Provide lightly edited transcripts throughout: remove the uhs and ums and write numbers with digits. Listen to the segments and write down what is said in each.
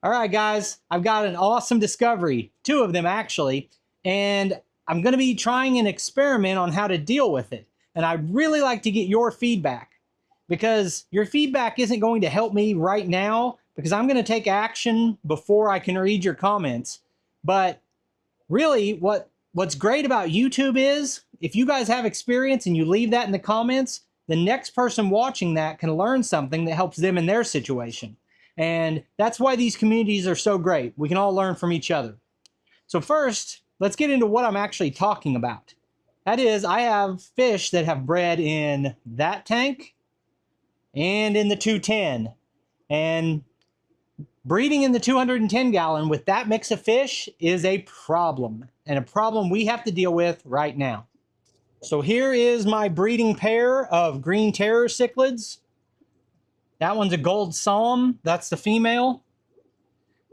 All right, guys, I've got an awesome discovery, two of them actually, and I'm going to be trying an experiment on how to deal with it. And I'd really like to get your feedback because your feedback isn't going to help me right now because I'm going to take action before I can read your comments. But really, what's great about YouTube is if you guys have experience and you leave that in the comments, the next person watching that can learn something that helps them in their situation. And that's why these communities are so great. We can all learn from each other. So first, let's get into what I'm actually talking about. That is, I have fish that have bred in that tank and in the 210. And breeding in the 210 gallon with that mix of fish is a problem, and a problem we have to deal with right now. So here is my breeding pair of green terror cichlids. That one's a gold psalm, that's the female.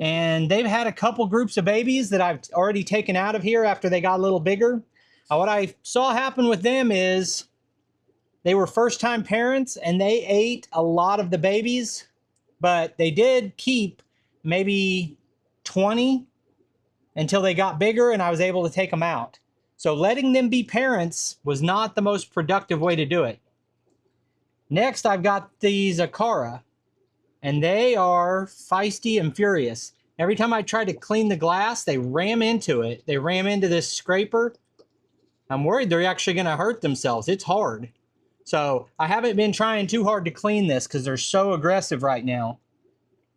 And they've had a couple groups of babies that I've already taken out of here after they got a little bigger. What I saw happen with them is they were first-time parents and they ate a lot of the babies, but they did keep maybe 20 until they got bigger and I was able to take them out. So letting them be parents was not the most productive way to do it. Next, I've got these Acara, and they are feisty and furious. Every time I try to clean the glass, they ram into it. They ram into this scraper. I'm worried they're actually going to hurt themselves. It's hard. So I haven't been trying too hard to clean this because they're so aggressive right now.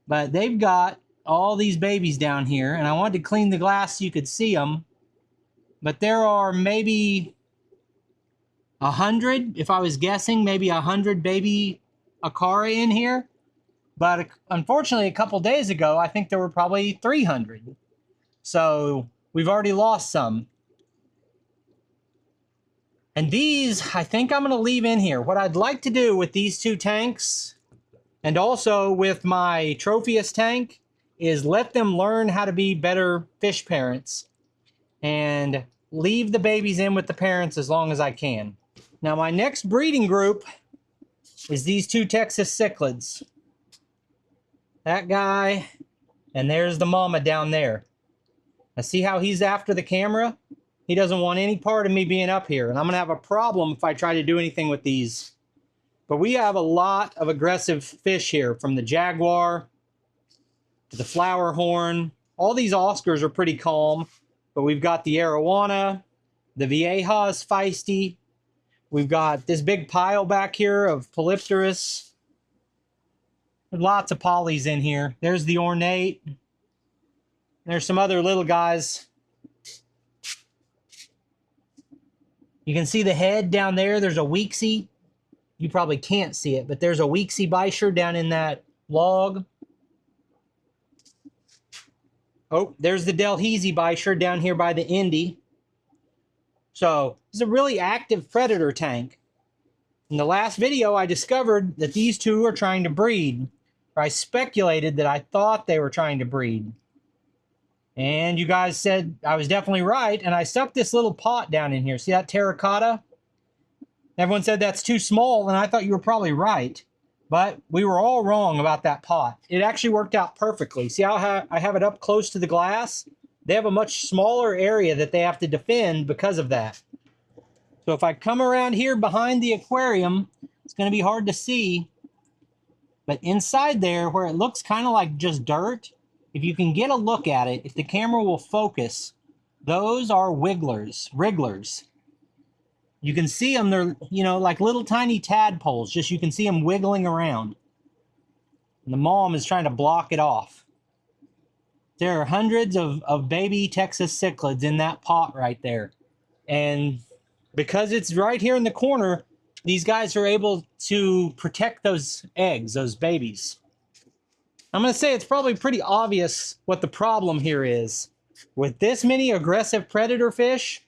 But they've got all these babies down here, and I wanted to clean the glass so you could see them. But there are maybe 100, if I was guessing, maybe 100 baby Acara in here. But unfortunately, a couple days ago, I think there were probably 300. So we've already lost some. And these, I think I'm going to leave in here. What I'd like to do with these two tanks, and also with my Tropheus tank, is let them learn how to be better fish parents and leave the babies in with the parents as long as I can. Now, my next breeding group is these two Texas cichlids. That guy, and there's the mama down there. Now, see how he's after the camera? He doesn't want any part of me being up here, and I'm going to have a problem if I try to do anything with these. But we have a lot of aggressive fish here, from the jaguar to the flower horn. All these Oscars are pretty calm, but we've got the arowana, the vieja is feisty. We've got this big pile back here of polypterus. Lots of polys in here. There's the ornate. There's some other little guys. You can see the head down there. There's a Weeksy. You probably can't see it, but there's a Weeksy Bisher down in that log. Oh, there's the Delhaize Bisher down here by the Indy. So it's a really active predator tank. In the last video, I discovered that these two are trying to breed. Or I speculated that I thought they were trying to breed. And you guys said I was definitely right, and I stuck this little pot down in here. See that terracotta? Everyone said that's too small, and I thought you were probably right. But we were all wrong about that pot. It actually worked out perfectly. See how I have it up close to the glass? They have a much smaller area that they have to defend because of that. So if I come around here behind the aquarium, it's going to be hard to see. But inside there, where it looks kind of like just dirt, if you can get a look at it, if the camera will focus, those are wrigglers. You can see them, they're, you know, like little tiny tadpoles, just you can see them wiggling around. And the mom is trying to block it off. There are hundreds of baby Texas cichlids in that pot right there. And because it's right here in the corner, these guys are able to protect those eggs, those babies. I'm going to say it's probably pretty obvious what the problem here is. With this many aggressive predator fish,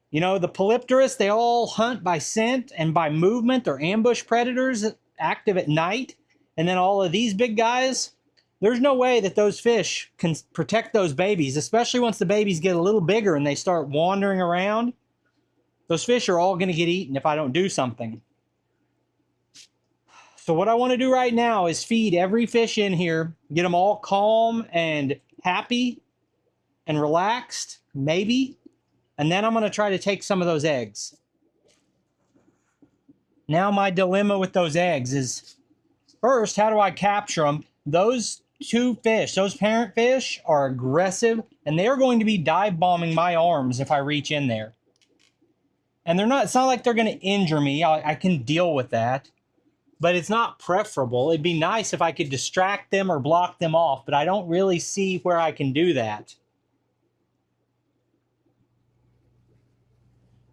you know, the polypterus, they all hunt by scent and by movement. Or ambush predators active at night. And then all of these big guys, there's no way that those fish can protect those babies, especially once the babies get a little bigger and they start wandering around. Those fish are all going to get eaten if I don't do something. So what I want to do right now is feed every fish in here, get them all calm and happy and relaxed, maybe. And then I'm going to try to take some of those eggs. Now my dilemma with those eggs is, first, how do I capture them? Those two fish, those parent fish, are aggressive, and they're going to be dive bombing my arms if I reach in there. And it's not like they're going to injure me. I can deal with that. But it's not preferable. It'd be nice if I could distract them or block them off, but I don't really see where I can do that.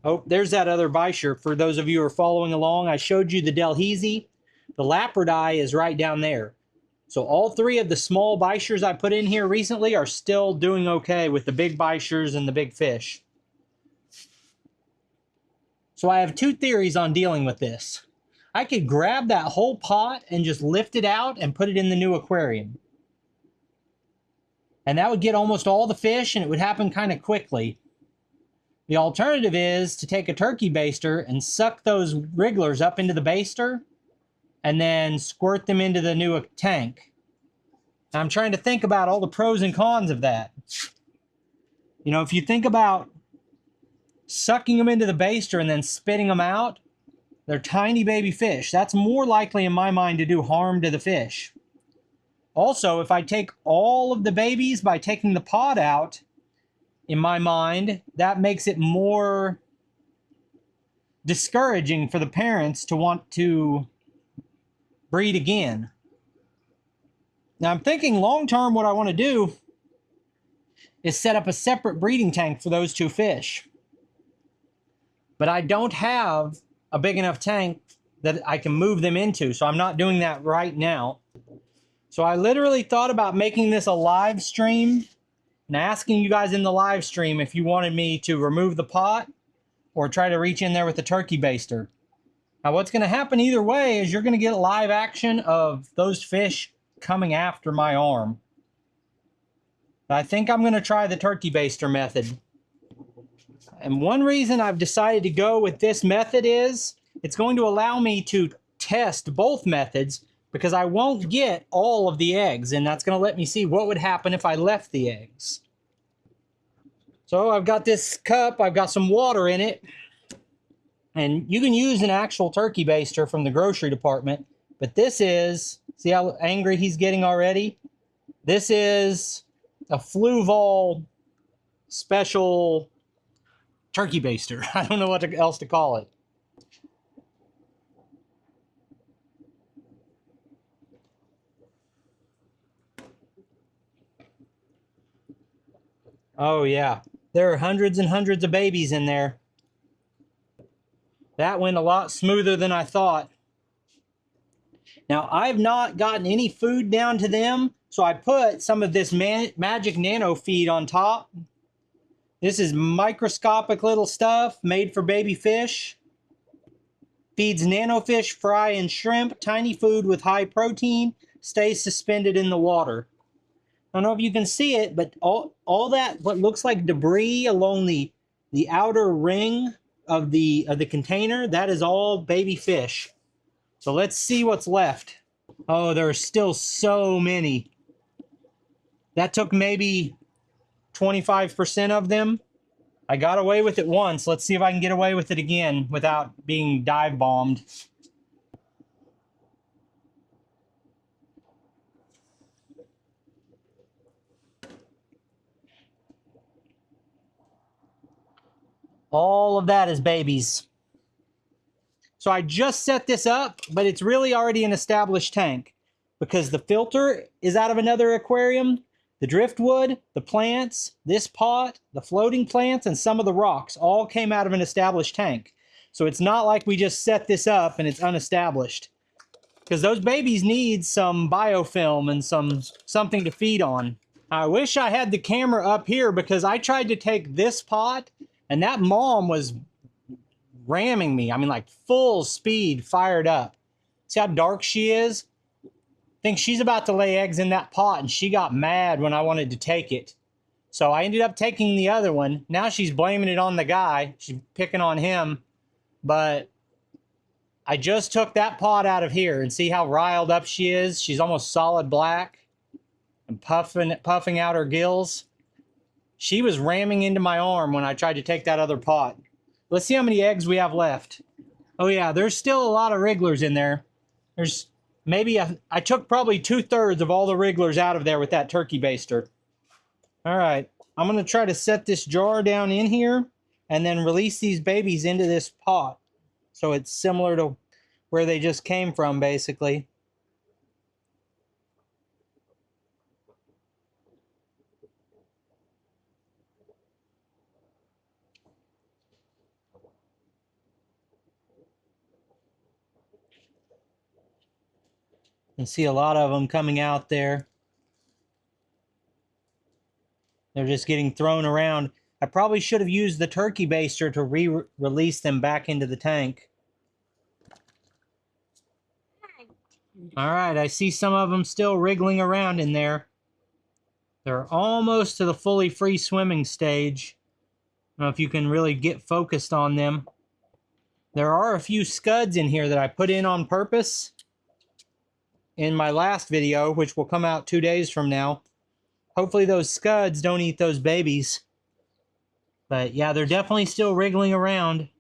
Oh, there's that other Baisher. For those of you who are following along, I showed you the Delhaize. The Lapridae is right down there. So all three of the small Baishers I put in here recently are still doing okay with the big Baishers and the big fish. So I have two theories on dealing with this. I could grab that whole pot and just lift it out and put it in the new aquarium. And that would get almost all the fish, and it would happen kind of quickly. The alternative is to take a turkey baster and suck those wrigglers up into the baster and then squirt them into the new tank. I'm trying to think about all the pros and cons of that. You know, if you think about sucking them into the baster and then spitting them out, they're tiny baby fish. That's more likely in my mind to do harm to the fish. Also, if I take all of the babies by taking the pod out, in my mind, that makes it more discouraging for the parents to want to breed again. Now, I'm thinking long-term what I want to do is set up a separate breeding tank for those two fish. But I don't have a big enough tank that I can move them into, so I'm not doing that right now. So I literally thought about making this a live stream and asking you guys in the live stream if you wanted me to remove the pot or try to reach in there with the turkey baster. Now what's going to happen either way is you're going to get live action of those fish coming after my arm. But I think I'm going to try the turkey baster method. And one reason I've decided to go with this method is it's going to allow me to test both methods because I won't get all of the eggs, and that's going to let me see what would happen if I left the eggs. So I've got this cup, I've got some water in it, and you can use an actual turkey baster from the grocery department, but this is, see how angry he's getting already? This is a Fluval special turkey baster. I don't know what else to call it. Oh yeah, there are hundreds and hundreds of babies in there. That went a lot smoother than I thought. Now, I've not gotten any food down to them, so I put some of this magic nano feed on top. This is microscopic little stuff made for baby fish. Feeds nanofish, fry, and shrimp. Tiny food with high protein. Stays suspended in the water. I don't know if you can see it, but all that, what looks like debris along the outer ring of the container, that is all baby fish. So let's see what's left. Oh, there are still so many. That took maybe 25% of them. I got away with it once. Let's see if I can get away with it again without being dive bombed. All of that is babies. So I just set this up, but it's really already an established tank because the filter is out of another aquarium. The driftwood, the plants, this pot, the floating plants, and some of the rocks all came out of an established tank. So it's not like we just set this up and it's unestablished. Because those babies need some biofilm and something to feed on. I wish I had the camera up here because I tried to take this pot and that mom was ramming me. I mean, like full speed, fired up. See how dark she is? I think she's about to lay eggs in that pot, and she got mad when I wanted to take it. So I ended up taking the other one. Now she's blaming it on the guy. She's picking on him. But I just took that pot out of here and see how riled up she is. She's almost solid black and puffing out her gills. She was ramming into my arm when I tried to take that other pot. Let's see how many eggs we have left. Oh yeah, there's still a lot of wrigglers in there. There's maybe, I took probably 2/3 of all the wrigglers out of there with that turkey baster. All right, I'm gonna try to set this jar down in here and then release these babies into this pot. So it's similar to where they just came from, basically. You can see a lot of them coming out there. They're just getting thrown around. I probably should have used the turkey baster to release them back into the tank. All right, I see some of them still wriggling around in there. They're almost to the fully free swimming stage. I don't know if you can really get focused on them. There are a few scuds in here that I put in on purpose in my last video, which will come out 2 days from now. Hopefully those scuds don't eat those babies. But yeah, they're definitely still wriggling around.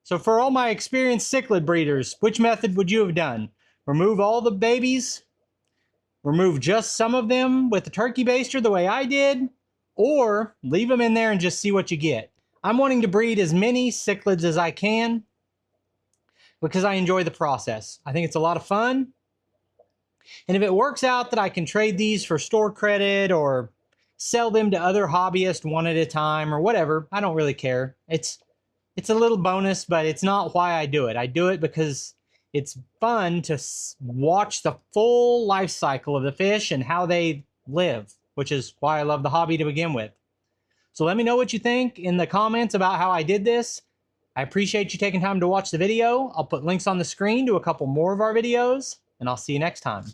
So for all my experienced cichlid breeders, which method would you have done? Remove all the babies? Remove just some of them with the turkey baster the way I did? Or leave them in there and just see what you get? I'm wanting to breed as many cichlids as I can because I enjoy the process. I think it's a lot of fun. And if it works out that I can trade these for store credit or sell them to other hobbyists one at a time or whatever, I don't really care. It's a little bonus, but it's not why I do it. I do it because it's fun to watch the full life cycle of the fish and how they live, which is why I love the hobby to begin with. So let me know what you think in the comments about how I did this. I appreciate you taking time to watch the video. I'll put links on the screen to a couple more of our videos, and I'll see you next time.